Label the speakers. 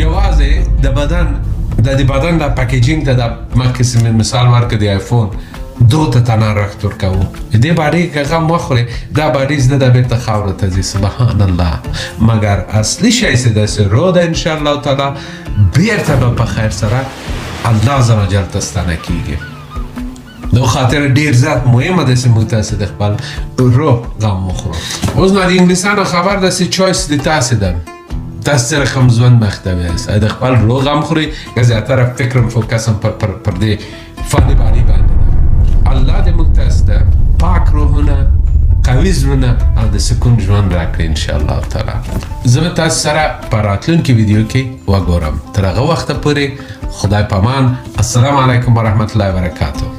Speaker 1: یوازې د بدن د پاکیجینګ ته د مخکې مثال ورکړ د آیفون دو ته تنارښت ورکوو دې باډي که غم وخورې دا باډي زده ده بیرته خاورو ته ځي سبحان الله مګر اصلي شی چې داسې روح ده انشاءالله تعالی بیرته به په خیر سره الله عز وجل ته ستانه کیږي دو خاطر ډیر زیات مهمه ده چې موږ تاسې د خپل روح غم وخورو اوس نو د انګلیسانو خبر ده چې چویس د تاسې ده تاسو سره کوم ژوند محتوی است د خپل روح غم خوري که زیاتره فکرم فوکسم پر دې فاني باندې الله دې موږ تاسو ته پاک روحونه قوي زړونه او د سکون ژوند راکړي انشاءالله تعالی زه به تاسو سره په راتلونکي ویډیو کې وګورم تر هغه وخته پورې خدای پامان السلام علیکم ورحمة الله وبرکاته